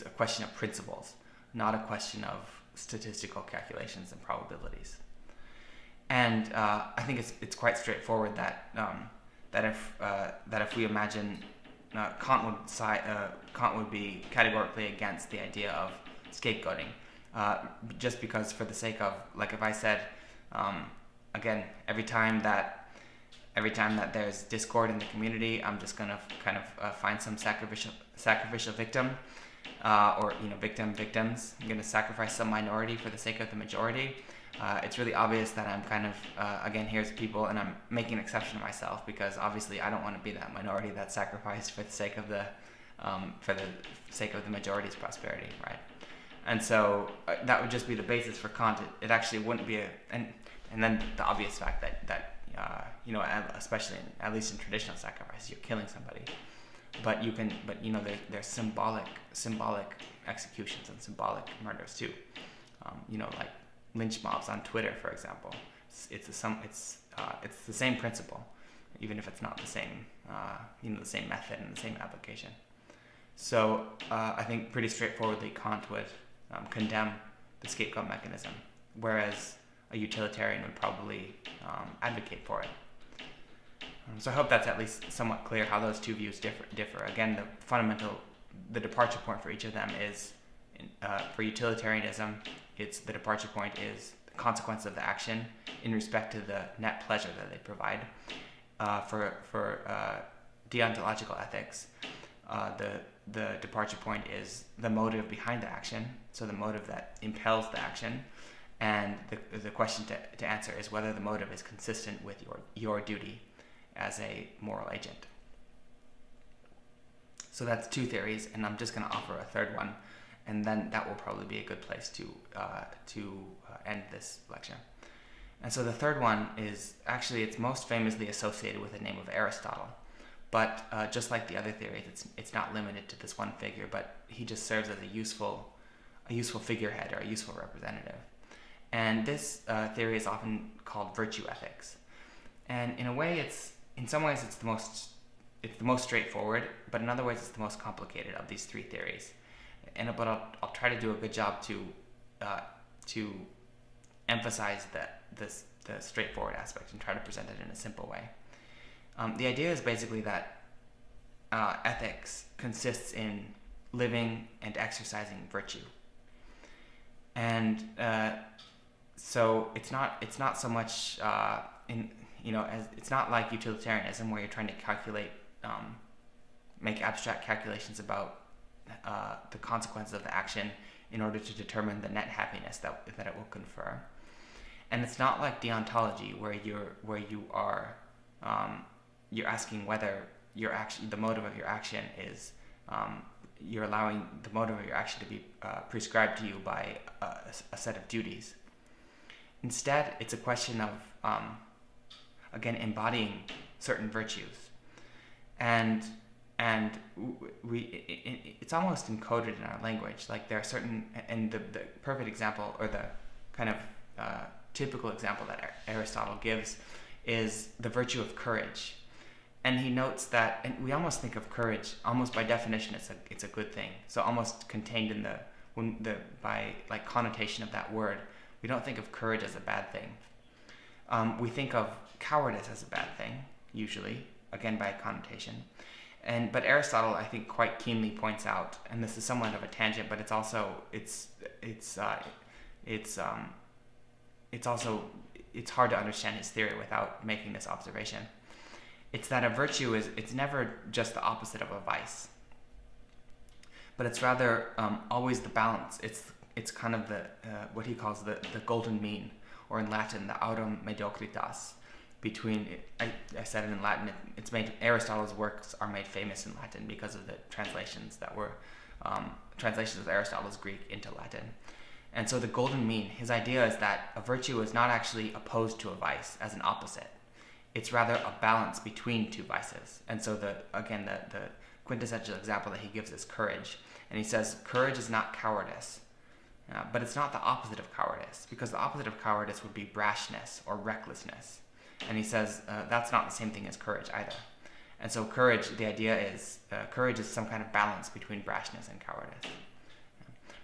A: a question of principles, not a question of statistical calculations and probabilities. And I think it's quite straightforward that if we imagine Kant would be categorically against the idea of scapegoating, just because for the sake of, like, if I said again, every time that there's discord in the community, I'm just gonna kind of find some sacrificial victim, or victims. I'm gonna sacrifice some minority for the sake of the majority. It's really obvious that I'm kind of, again, here's people, and I'm making an exception of myself, because obviously I don't want to be that minority that's sacrificed for the sake of the majority's prosperity, right? And so that would just be the basis for Kant. It actually wouldn't be and then the obvious fact that especially at least in traditional sacrifice, you're killing somebody, but there's symbolic executions and symbolic murders too, like lynch mobs on Twitter, for example. It's the same principle, even if it's not the same the same method and the same application. So I think pretty straightforwardly Kant would condemn the scapegoat mechanism, whereas a utilitarian would probably advocate for it. So I hope that's at least somewhat clear how those two views differ. Again, the departure point for each of them is, for utilitarianism, the departure point is consequence of the action in respect to the net pleasure that they provide. For deontological ethics, the departure point is the motive behind the action, so the motive that impels the action, and the question to answer is whether the motive is consistent with your duty as a moral agent. So that's two theories, and I'm just going to offer a third one, and then that will probably be a good place to end this lecture. And so the third one is actually, it's most famously associated with the name of Aristotle, but just like the other theories, it's not limited to this one figure, but he just serves as a useful figurehead or a useful representative. And this theory is often called virtue ethics. And in some ways it's the most straightforward, but in other ways it's the most complicated of these three theories. But I'll try to do a good job to emphasize the straightforward aspect and try to present it in a simple way. The idea is basically that ethics consists in living and exercising virtue, and so it's not so much as it's not like utilitarianism where you're trying to calculate, make abstract calculations about the consequences of the action in order to determine the net happiness that it will confer. And it's not like deontology where you're asking whether your action, the motive of your action is, you're allowing the motive of your action to be prescribed to you by a set of duties. Instead, it's a question of again embodying certain virtues, and it's almost encoded in our language. Like there are certain, and the perfect example, or the kind of typical example that Aristotle gives is the virtue of courage. And he notes that, and we almost think of courage almost by definition it's a good thing. So almost contained in by like connotation of that word, we don't think of courage as a bad thing. We think of cowardice as a bad thing usually, again by connotation. But Aristotle, I think, quite keenly points out, and this is somewhat of a tangent, but it's hard to understand his theory without making this observation. It's that a virtue it's never just the opposite of a vice, but it's rather always the balance. It's kind of the what he calls the golden mean, or in Latin the aurum mediocritas. Between, I said it in Latin, Aristotle's works are made famous in Latin because of the translations that were translations of Aristotle's Greek into Latin. And so the golden mean, his idea is that a virtue is not actually opposed to a vice as an opposite. It's rather a balance between two vices. And so the quintessential example that he gives is courage. And he says courage is not cowardice, but it's not the opposite of cowardice, because the opposite of cowardice would be brashness or recklessness. And he says that's not the same thing as courage either. And so courage, the idea is courage is some kind of balance between brashness and cowardice.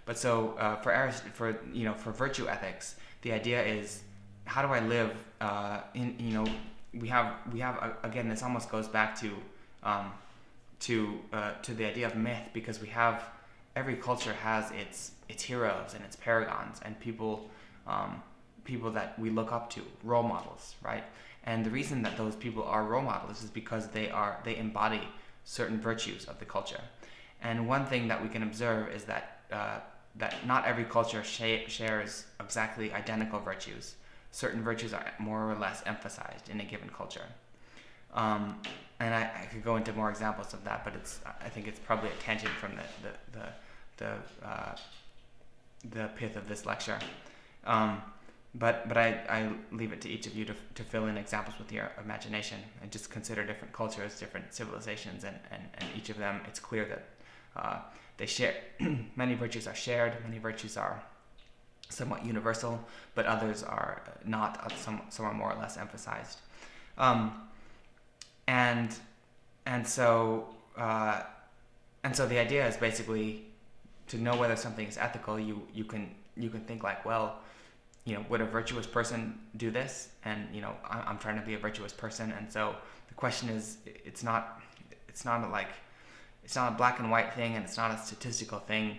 A: But so for virtue ethics, the idea is, how do I live? We have again, this almost goes back to the idea of myth, because every culture has its heroes and its paragons and people that we look up to, role models, right? And the reason that those people are role models is because they embody certain virtues of the culture. And one thing that we can observe is that not every culture shares exactly identical virtues. Certain virtues are more or less emphasized in a given culture. And I could go into more examples of that, but I think it's probably a tangent from the pith of this lecture. But I leave it to each of you to fill in examples with your imagination and just consider different cultures, different civilizations, and each of them, it's clear that they share, many virtues are shared, many virtues are somewhat universal, but others are not, some are more or less emphasized. And so the idea is basically to know whether something is ethical. You can think like, well, would a virtuous person do this? And I'm trying to be a virtuous person, and so the question is, it's not a black and white thing, and it's not a statistical thing,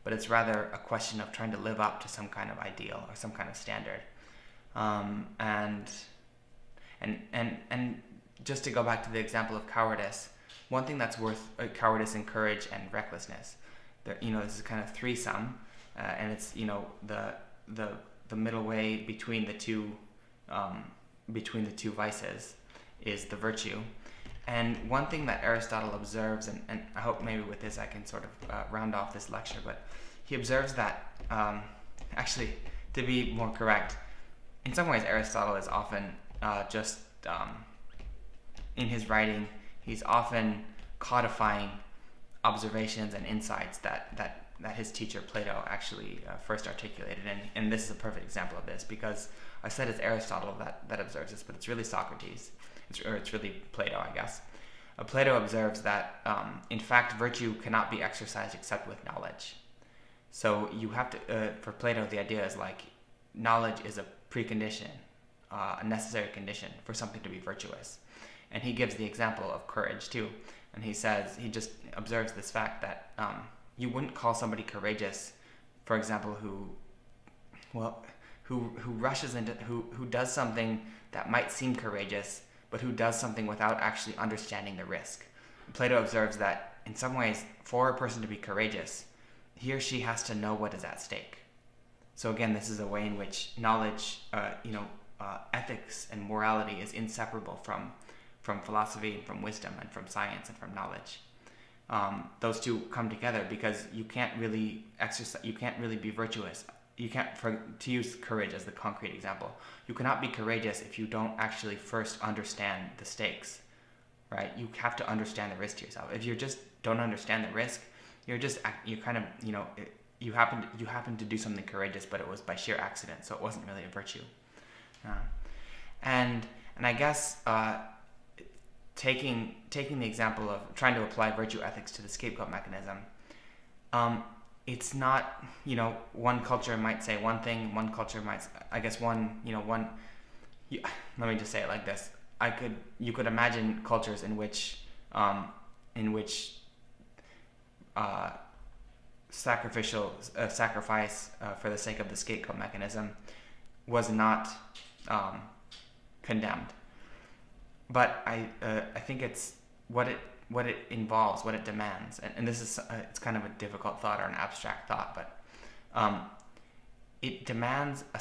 A: but it's rather a question of trying to live up to some kind of ideal or some kind of standard. And just to go back to the example of cowardice, one thing that's worth cowardice and courage and recklessness. This is kind of threesome, and it's the middle way between the two vices is the virtue. And one thing that Aristotle observes, and I hope maybe with this I can sort of round off this lecture, but he observes that, actually, to be more correct, in some ways Aristotle is often in his writing, he's often codifying observations and insights that his teacher Plato actually first articulated, and this is a perfect example of this, because I said it's Aristotle that observes this, but it's really Socrates, it's really Plato, I guess. Plato observes that, in fact, virtue cannot be exercised except with knowledge. So you have to, for Plato, the idea is like knowledge is a precondition, a necessary condition for something to be virtuous. And he gives the example of courage too. And he says, he just observes this fact that you wouldn't call somebody courageous, for example, who rushes into, who does something that might seem courageous, but who does something without actually understanding the risk. Plato observes that in some ways, for a person to be courageous, he or she has to know what is at stake. So again, this is a way in which knowledge, ethics and morality is inseparable from philosophy and from wisdom and from science and from knowledge. Those two come together because you can't really be virtuous. You can't, to use courage as the concrete example, you cannot be courageous if you don't actually first understand the stakes, right? You have to understand the risk to yourself. If you just don't understand the risk, you happen to do something courageous, but it was by sheer accident, so it wasn't really a virtue. And I guess taking the example of trying to apply virtue ethics to the scapegoat mechanism, it's not, one culture might say one thing, one culture might, I guess let me just say it like this. You could imagine cultures in which sacrifice for the sake of the scapegoat mechanism was not condemned. But I think it's what it involves, what it demands, and this is it's kind of a difficult thought or an abstract thought, but it demands a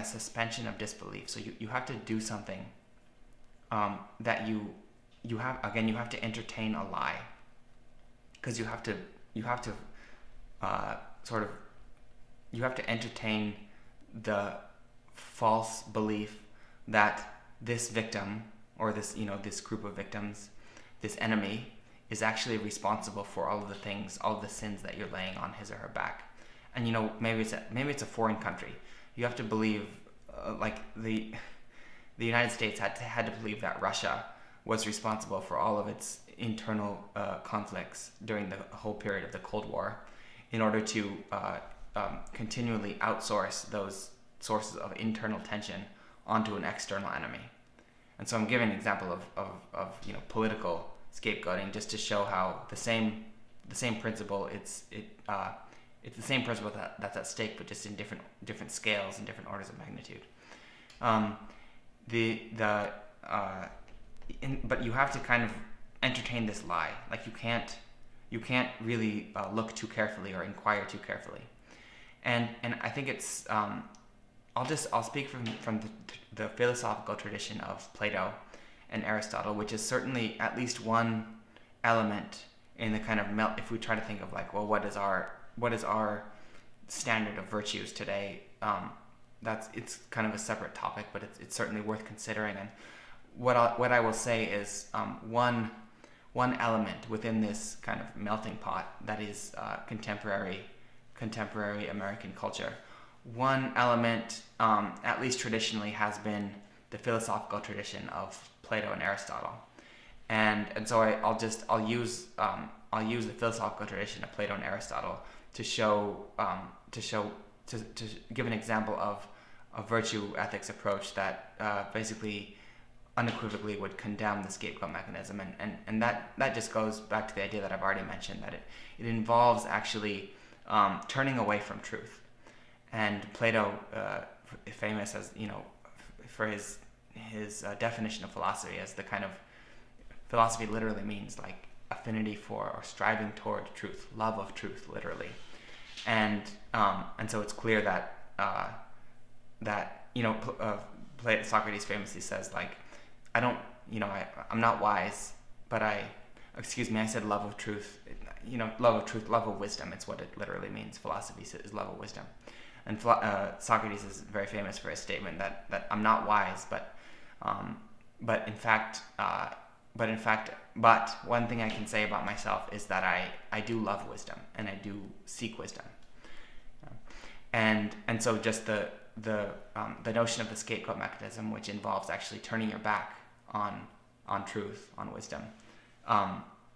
A: suspension of disbelief. So you have to do something that you have to entertain a lie, because you have to entertain the false belief that this victim, or this group of victims, this enemy, is actually responsible for all of the sins that you're laying on his or her back. And maybe it's a foreign country. You have to believe, like the United States had to believe that Russia was responsible for all of its internal conflicts during the whole period of the Cold War, in order to continually outsource those sources of internal tension onto an external enemy. And so I'm giving an example of political scapegoating, just to show how the same principle, it's the same principle that's at stake, but just in different scales and different orders of magnitude. But you have to kind of entertain this lie. Like you can't really look too carefully or inquire too carefully. And I think it's I'll speak from the philosophical tradition of Plato and Aristotle, which is certainly at least one element in the kind of if we try to think of like, well, what is our standard of virtues today? It's kind of a separate topic, but it's certainly worth considering. And what I will say is one element within this kind of melting pot that is contemporary American culture. One element, at least traditionally, has been the philosophical tradition of Plato and Aristotle, and so I'll use the philosophical tradition of Plato and Aristotle to give an example of a virtue ethics approach that basically unequivocally would condemn the scapegoat mechanism, and that just goes back to the idea that I've already mentioned, that it involves actually turning away from truth. And Plato, famous for his definition of philosophy as the kind of philosophy literally means like affinity for or striving toward truth, love of truth, literally, and so it's clear that Socrates famously says like, I'm not wise, but I said love of truth, love of wisdom. It's what it literally means. Philosophy is love of wisdom. And Socrates is very famous for his statement that I'm not wise, but one thing I can say about myself is that I do love wisdom and I do seek wisdom. And so just the notion of the scapegoat mechanism, which involves actually turning your back on truth, on wisdom,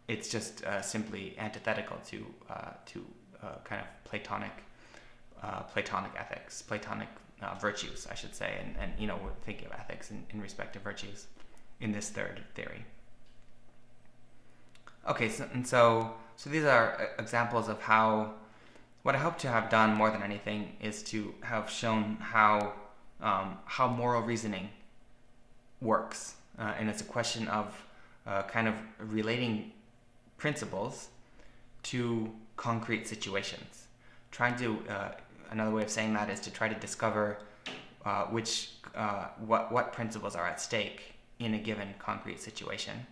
A: it's just simply antithetical to kind of Platonic ethics, Platonic virtues, I should say, and we're thinking of ethics in respect to virtues in this third theory. Okay, so these are examples of how. What I hope to have done more than anything is to have shown how moral reasoning works, and it's a question of kind of relating principles to concrete situations. Another way of saying that is to try to discover what principles are at stake in a given concrete situation,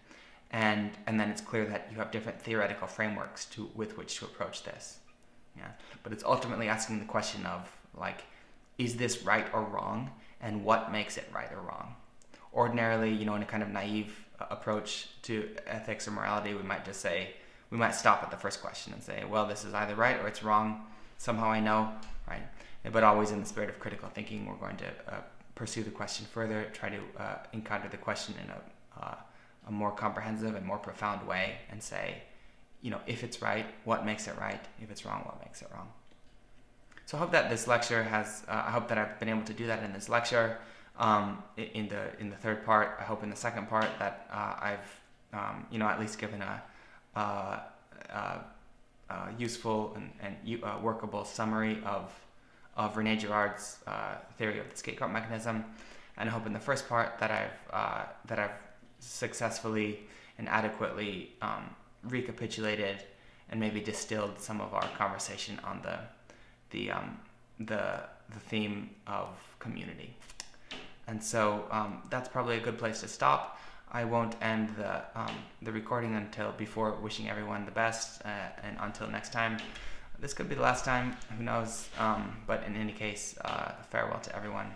A: and then it's clear that you have different theoretical frameworks with which to approach this. Yeah, but it's ultimately asking the question of like, is this right or wrong, and what makes it right or wrong? Ordinarily, in a kind of naive approach to ethics or morality, we might stop at the first question and say, well, this is either right or it's wrong. Somehow I know, right? But always in the spirit of critical thinking, we're going to pursue the question further, try to encounter the question in a more comprehensive and more profound way, and say, if it's right, what makes it right? If it's wrong, what makes it wrong? So I hope that this lecture I hope that I've been able to do that in this lecture. In the third part, I hope in the second part that I've at least given a useful and workable summary of René Girard's theory of the scapegoat mechanism, and I hope in the first part that I've successfully and adequately recapitulated and maybe distilled some of our conversation on the theme of community. And so that's probably a good place to stop. I won't end the recording until before wishing everyone the best, and until next time. This could be the last time, who knows, but in any case, farewell to everyone.